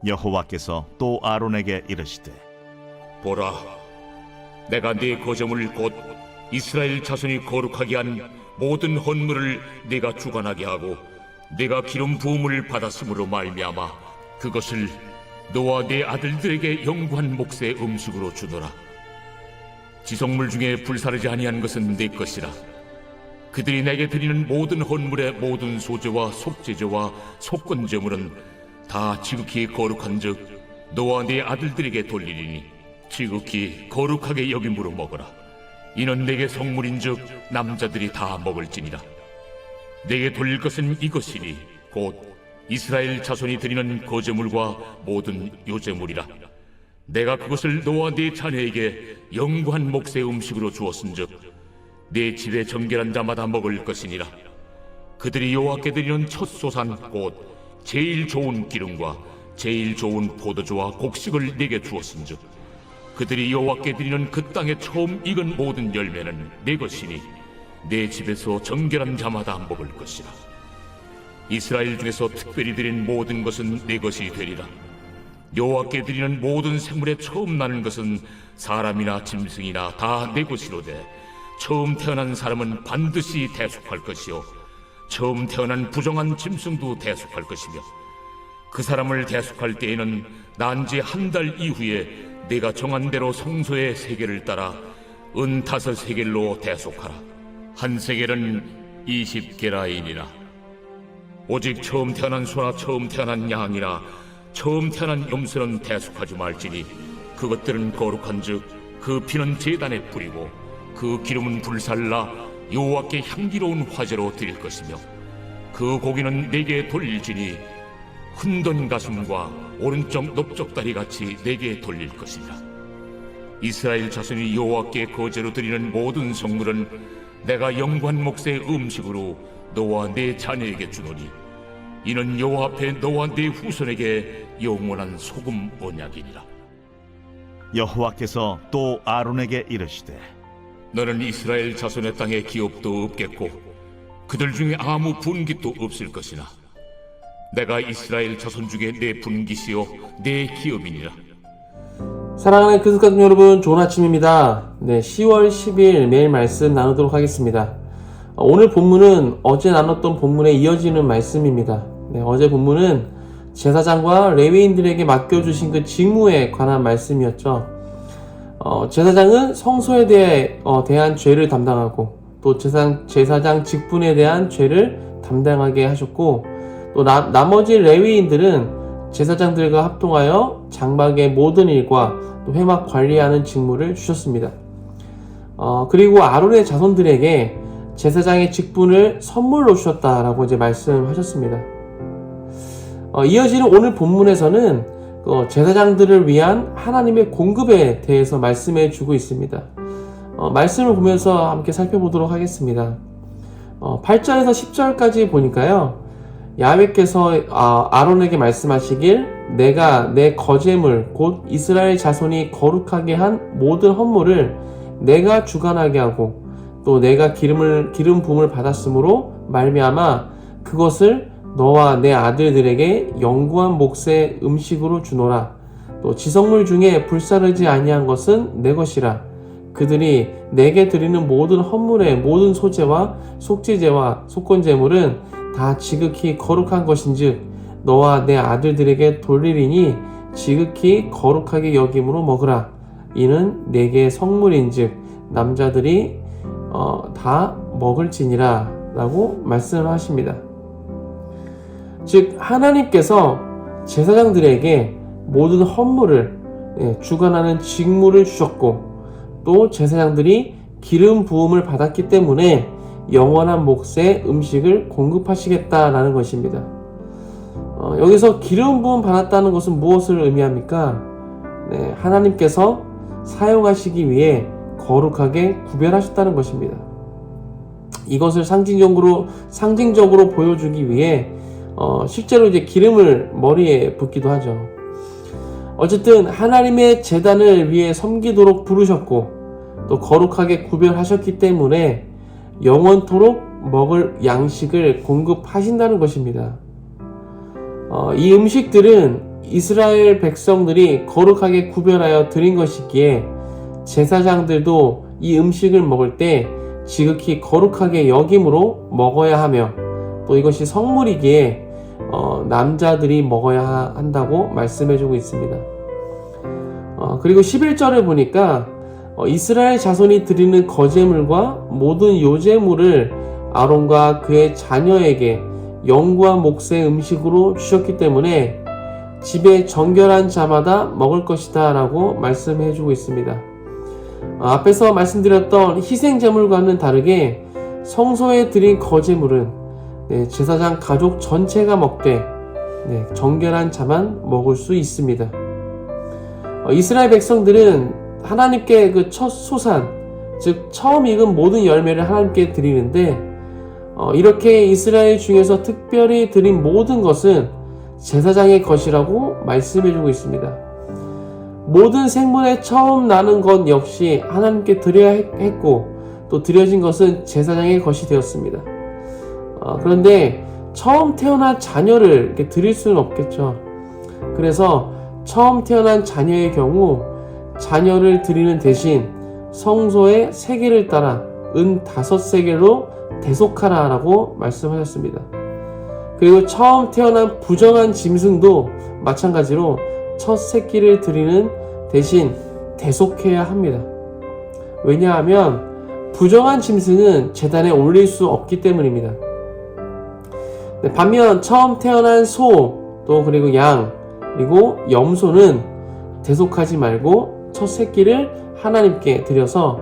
여호와께서 또 아론에게 이르시되 보라, 내가 네 거점을 곧 이스라엘 자손이 거룩하게 한 모든 헌물을 네가 주관하게 하고 네가 기름 부음을 받았으므로 말미암아 그것을 너와 네 아들들에게 영구한 몫의 음식으로 주노라. 지성물 중에 불사르지 아니한 것은 네 것이라. 그들이 내게 드리는 모든 헌물의 모든 소제와 속제제와 속건제물은 다 지극히 거룩한즉 너와 네 아들들에게 돌리리니 지극히 거룩하게 여김으로 먹어라. 이는 내게 성물인즉 남자들이 다 먹을지니라. 내게 돌릴 것은 이것이니 곧 이스라엘 자손이 드리는 거제물과 모든 요제물이라. 내가 그것을 너와 네 자녀에게 영구한 몫의 음식으로 주었은즉 네 집에 정결한 자마다 먹을 것이니라. 그들이 여호와께 드리는 첫 소산 곧 제일 좋은 기름과 제일 좋은 포도주와 곡식을 네게 주었은즉 그들이 여호와께 드리는 그 땅에 처음 익은 모든 열매는 네 것이니 내 집에서 정결한 자마다 먹을 것이라. 이스라엘 중에서 특별히 드린 모든 것은 네 것이 되리라. 여호와께 드리는 모든 생물에 처음 나는 것은 사람이나 짐승이나 다 네 것이로되 처음 태어난 사람은 반드시 대속할 것이요 처음 태어난 부정한 짐승도 대속할 것이며 그 사람을 대속할 때에는 난 지 한 달 이후에 네가 정한 대로 성소의 세겔을 따라 은 5세겔로 대속하라. 한 세겔은 20게라인이라. 오직 처음 태어난 소나 처음 태어난 양이나 처음 태어난 염소는 대속하지 말지니 그것들은 거룩한즉 그 피는 제단에 뿌리고 그 기름은 불살라 여호와께 향기로운 화제로 드릴 것이며 그 고기는 네게 돌릴지니 흔든 가슴과 오른쪽 넓적다리 같이 네게 돌릴 것이라. 이스라엘 자손이 여호와께 거제로 드리는 모든 성물은 내가 영구한 몫의 음식으로 너와 네 자녀에게 주노니 이는 여호와 앞에 너와 네 후손에게 영원한 소금 언약이니라. 여호와께서 또 아론에게 이르시되 너는 이스라엘 자손의 땅에 기업도 없겠고 그들 중에 아무 분깃도 없을 것이나 내가 이스라엘 자손 중에 내 분깃이요 내 기업이니라. 사랑하는 그스가족 여러분, 좋은 아침입니다. 10월 10일 매일 말씀 나누도록 하겠습니다. 오늘 본문은 어제 나눴던 본문에 이어지는 말씀입니다. 어제 본문은 제사장과 레위인들에게 맡겨주신 그 직무에 관한 말씀이었죠. 제사장은 성소에 대한 죄를 담당하고 또 제사장 직분에 대한 죄를 담당하게 하셨고 또 나머지 레위인들은 제사장들과 합동하여 장막의 모든 일과 또 회막 관리하는 직무를 주셨습니다. 그리고 아론의 자손들에게 제사장의 직분을 선물로 주셨다라고 이제 말씀하셨습니다. 이어지는 오늘 본문에서는 제사장들을 위한 하나님의 공급에 대해서 말씀해 주고 있습니다. 말씀을 보면서 함께 살펴보도록 하겠습니다. 8절에서 10절까지 보니까요, 야훼께서 아론에게 말씀하시길 내가 내 거제물 곧 이스라엘 자손이 거룩하게 한 모든 헌물을 내가 주관하게 하고 또 내가 기름 부음을 받았으므로 말미암아 그것을 너와 내 아들들에게 영구한 몫의 음식으로 주노라. 또 지성물 중에 불사르지 아니한 것은 내 것이라. 그들이 내게 드리는 모든 헌물의 모든 소제와 속제제와 속건제물은 다 지극히 거룩한 것인즉 너와 내 아들들에게 돌리리니 지극히 거룩하게 여김으로 먹으라. 이는 내게 성물인즉 남자들이 다 먹을지니라 라고 말씀을 하십니다. 즉 하나님께서 제사장들에게 모든 헌물을 주관하는 직무를 주셨고 또 제사장들이 기름 부음을 받았기 때문에 영원한 몫의 음식을 공급하시겠다라는 것입니다. 여기서 기름 부음 받았다는 것은 무엇을 의미합니까? 하나님께서 사용하시기 위해 거룩하게 구별하셨다는 것입니다. 이것을 상징적으로 보여주기 위해 실제로 이제 기름을 머리에 붓기도 하죠. 어쨌든 하나님의 제단을 위해 섬기도록 부르셨고 또 거룩하게 구별하셨기 때문에 영원토록 먹을 양식을 공급하신다는 것입니다. 이 음식들은 이스라엘 백성들이 거룩하게 구별하여 드린 것이기에 제사장들도 이 음식을 먹을 때 지극히 거룩하게 여김으로 먹어야 하며 또 이것이 성물이기에 남자들이 먹어야 한다고 말씀해주고 있습니다. 그리고 11절을 보니까 이스라엘 자손이 드리는 거제물과 모든 요제물을 아론과 그의 자녀에게 영구한 몫의 음식으로 주셨기 때문에 집에 정결한 자마다 먹을 것이다 라고 말씀해주고 있습니다. 앞에서 말씀드렸던 희생제물과는 다르게 성소에 드린 거제물은 제사장 가족 전체가 먹되 정결한 자만 먹을 수 있습니다. 이스라엘 백성들은 하나님께 그 첫 소산, 즉 처음 익은 모든 열매를 하나님께 드리는데 이렇게 이스라엘 중에서 특별히 드린 모든 것은 제사장의 것이라고 말씀해주고 있습니다. 모든 생물의 처음 나는 것 역시 하나님께 드려야 했고 또 드려진 것은 제사장의 것이 되었습니다. 그런데 처음 태어난 자녀를 이렇게 드릴 수는 없겠죠. 그래서 처음 태어난 자녀의 경우 자녀를 드리는 대신 성소의 세계를 따라 은 5세겔로 대속하라 라고 말씀하셨습니다. 그리고 처음 태어난 부정한 짐승도 마찬가지로 첫 새끼를 드리는 대신 대속해야 합니다. 왜냐하면 부정한 짐승은 제단에 올릴 수 없기 때문입니다. 반면 처음 태어난 소, 또 그리고 양, 그리고 염소는 대속하지 말고 첫 새끼를 하나님께 드려서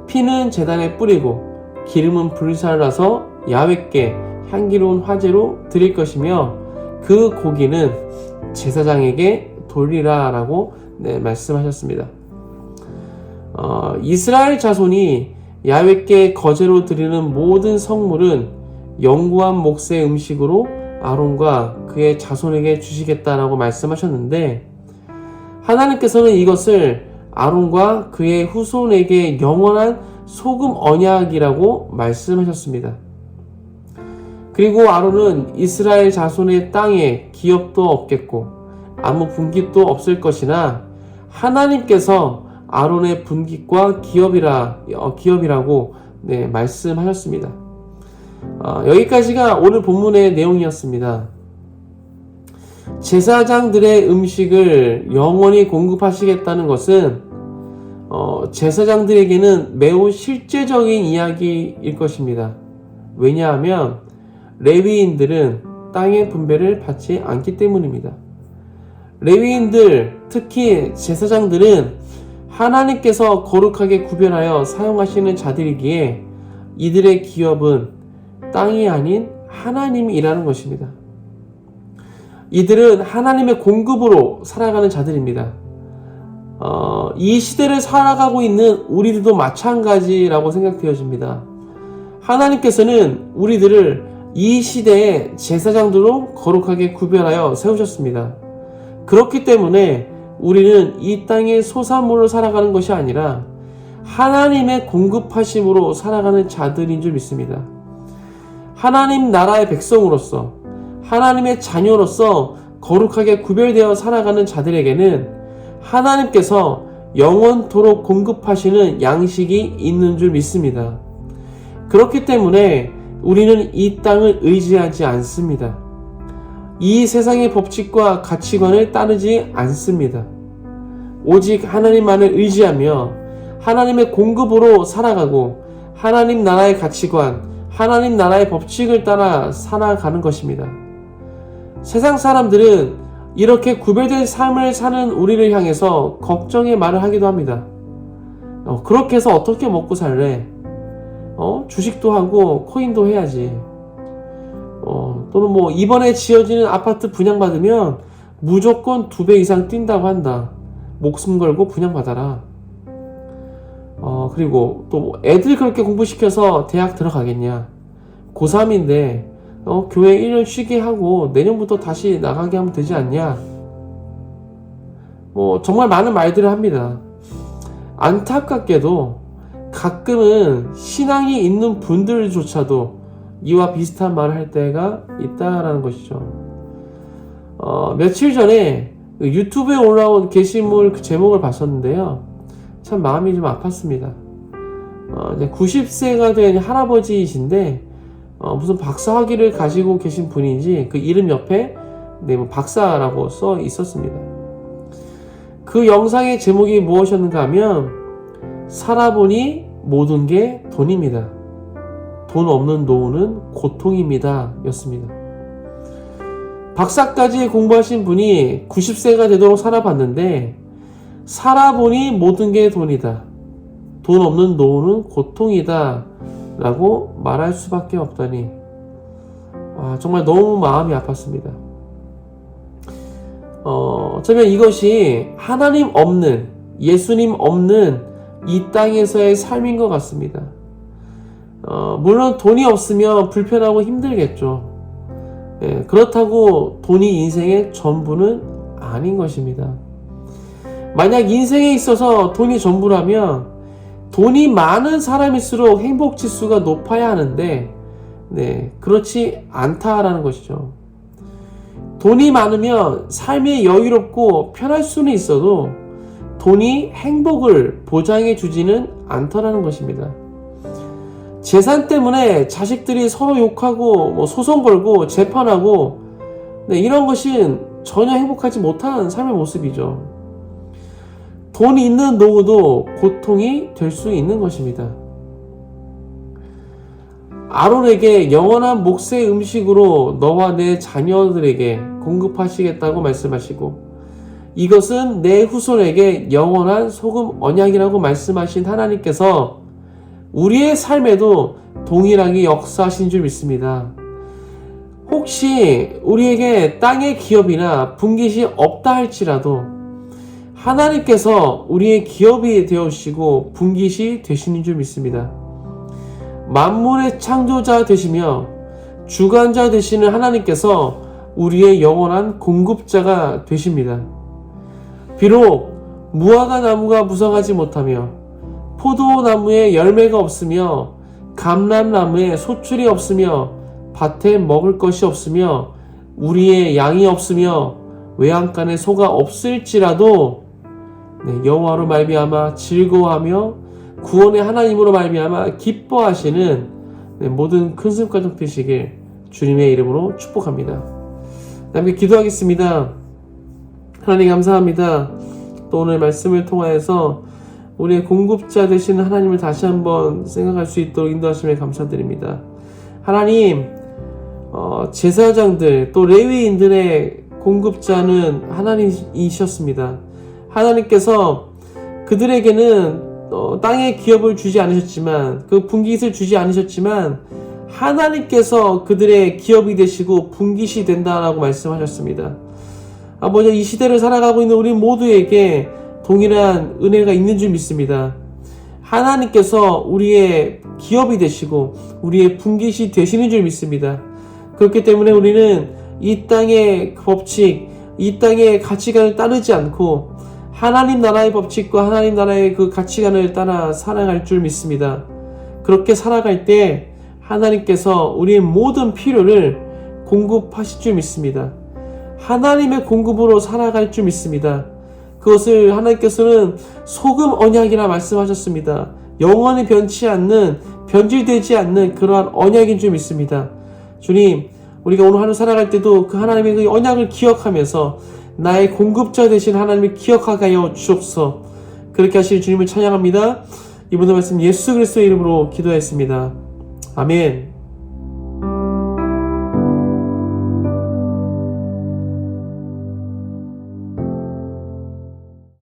피는 제단에 뿌리고 기름은 불살라서 야훼께 향기로운 화제로 드릴 것이며 그 고기는 제사장에게 돌리라 라고 말씀하셨습니다. 이스라엘 자손이 야훼께 거제로 드리는 모든 성물은 영구한 몫의 음식으로 아론과 그의 자손에게 주시겠다라고 말씀하셨는데 하나님께서는 이것을 아론과 그의 후손에게 영원한 소금 언약이라고 말씀하셨습니다. 그리고 아론은 이스라엘 자손의 땅에 기업도 없겠고 아무 분깃도 없을 것이나 하나님께서 아론의 분깃과 기업이라고 말씀하셨습니다. 여기까지가 오늘 본문의 내용이었습니다. 제사장들의 음식을 영원히 공급하시겠다는 것은 제사장들에게는 매우 실제적인 이야기일 것입니다. 왜냐하면 레위인들은 땅의 분배를 받지 않기 때문입니다. 레위인들, 특히 제사장들은 하나님께서 거룩하게 구별하여 사용하시는 자들이기에 이들의 기업은 땅이 아닌 하나님이라는 것입니다. 이들은 하나님의 공급으로 살아가는 자들입니다. 이 시대를 살아가고 있는 우리들도 마찬가지라고 생각되어집니다. 하나님께서는 우리들을 이 시대의 제사장들로 거룩하게 구별하여 세우셨습니다. 그렇기 때문에 우리는 이 땅의 소산물로 살아가는 것이 아니라 하나님의 공급하심으로 살아가는 자들인 줄 믿습니다. 하나님 나라의 백성으로서 하나님의 자녀로서 거룩하게 구별되어 살아가는 자들에게는 하나님께서 영원토록 공급하시는 양식이 있는 줄 믿습니다. 그렇기 때문에 우리는 이 땅을 의지하지 않습니다. 이 세상의 법칙과 가치관을 따르지 않습니다. 오직 하나님만을 의지하며 하나님의 공급으로 살아가고 하나님 나라의 가치관, 하나님 나라의 법칙을 따라 살아가는 것입니다. 세상 사람들은 이렇게 구별된 삶을 사는 우리를 향해서 걱정의 말을 하기도 합니다. 그렇게 해서 어떻게 먹고 살래? 주식도 하고 코인도 해야지. 또는 이번에 지어지는 아파트 분양받으면 무조건 2배 이상 뛴다고 한다. 목숨 걸고 분양받아라. 그리고 또 애들 그렇게 공부시켜서 대학 들어가겠냐. 고3인데 교회 1년 쉬게 하고 내년부터 다시 나가게 하면 되지 않냐. 정말 많은 말들을 합니다. 안타깝게도 가끔은 신앙이 있는 분들조차도 이와 비슷한 말을 할 때가 있다라는 것이죠. 며칠 전에 유튜브에 올라온 게시물 그 제목을 봤었는데요. 참 마음이 좀 아팠습니다. 이제 90세가 된 할아버지이신데 무슨 박사 학위를 가지고 계신 분인지 그 이름 옆에 뭐 박사라고 써 있었습니다. 그 영상의 제목이 무엇이었는가 하면 살아보니 모든 게 돈입니다. 돈 없는 노후는 고통입니다 였습니다. 박사까지 공부하신 분이 90세가 되도록 살아봤는데 살아보니 모든 게 돈이다. 돈 없는 노후는 고통이다 라고 말할 수밖에 없다니 정말 너무 마음이 아팠습니다. 어쩌면 이것이 하나님 없는, 예수님 없는 이 땅에서의 삶인 것 같습니다. 물론 돈이 없으면 불편하고 힘들겠죠. 그렇다고 돈이 인생의 전부는 아닌 것입니다. 만약 인생에 있어서 돈이 전부라면 돈이 많은 사람일수록 행복 지수가 높아야 하는데 그렇지 않다라는 것이죠. 돈이 많으면 삶이 여유롭고 편할 수는 있어도 돈이 행복을 보장해 주지는 않더라는 것입니다. 재산 때문에 자식들이 서로 욕하고 소송 걸고 재판하고 이런 것은 전혀 행복하지 못한 삶의 모습이죠. 돈이 있는 노후도 고통이 될 수 있는 것입니다. 아론에게 영원한 몫의 음식으로 너와 내 자녀들에게 공급하시겠다고 말씀하시고 이것은 내 후손에게 영원한 소금 언약이라고 말씀하신 하나님께서 우리의 삶에도 동일하게 역사하신 줄 믿습니다. 혹시 우리에게 땅의 기업이나 분깃이 없다 할지라도 하나님께서 우리의 기업이 되어주시고 분깃이 되시는 줄 믿습니다. 만물의 창조자 되시며 주관자 되시는 하나님께서 우리의 영원한 공급자가 되십니다. 비록 무화과 나무가 무성하지 못하며 포도나무에 열매가 없으며 감람나무에 소출이 없으며 밭에 먹을 것이 없으며 우리의 양이 없으며 외양간에 소가 없을지라도 여호와로 말미암아 즐거워하며 구원의 하나님으로 말미암아 기뻐하시는 모든 큰 숨가족 되시길 주님의 이름으로 축복합니다. 함께 기도하겠습니다. 하나님 감사합니다. 또 오늘 말씀을 통하여서 우리의 공급자 되신 하나님을 다시 한번 생각할 수 있도록 인도하심에 감사드립니다. 하나님, 제사장들 또 레위인들의 공급자는 하나님이셨습니다. 하나님께서 그들에게는 땅의 기업을 주지 않으셨지만 그 분깃을 주지 않으셨지만 하나님께서 그들의 기업이 되시고 분깃이 된다라고 말씀하셨습니다. 아버지, 이 시대를 살아가고 있는 우리 모두에게 동일한 은혜가 있는 줄 믿습니다. 하나님께서 우리의 기업이 되시고 우리의 분깃이 되시는 줄 믿습니다. 그렇기 때문에 우리는 이 땅의 법칙, 이 땅의 가치관을 따르지 않고 하나님 나라의 법칙과 하나님 나라의 그 가치관을 따라 살아갈 줄 믿습니다. 그렇게 살아갈 때 하나님께서 우리의 모든 필요를 공급하실 줄 믿습니다. 하나님의 공급으로 살아갈 줄 믿습니다. 그것을 하나님께서는 소금 언약이라 말씀하셨습니다. 영원히 변치 않는, 변질되지 않는 그러한 언약인 줄 믿습니다. 주님, 우리가 오늘 하루 살아갈 때도 그 하나님의 그 언약을 기억하면서 나의 공급자 되신 하나님을 기억하게 하여 주옵소서. 그렇게 하실 주님을 찬양합니다. 이분의 말씀 예수 그리스도의 이름으로 기도했습니다. 아멘.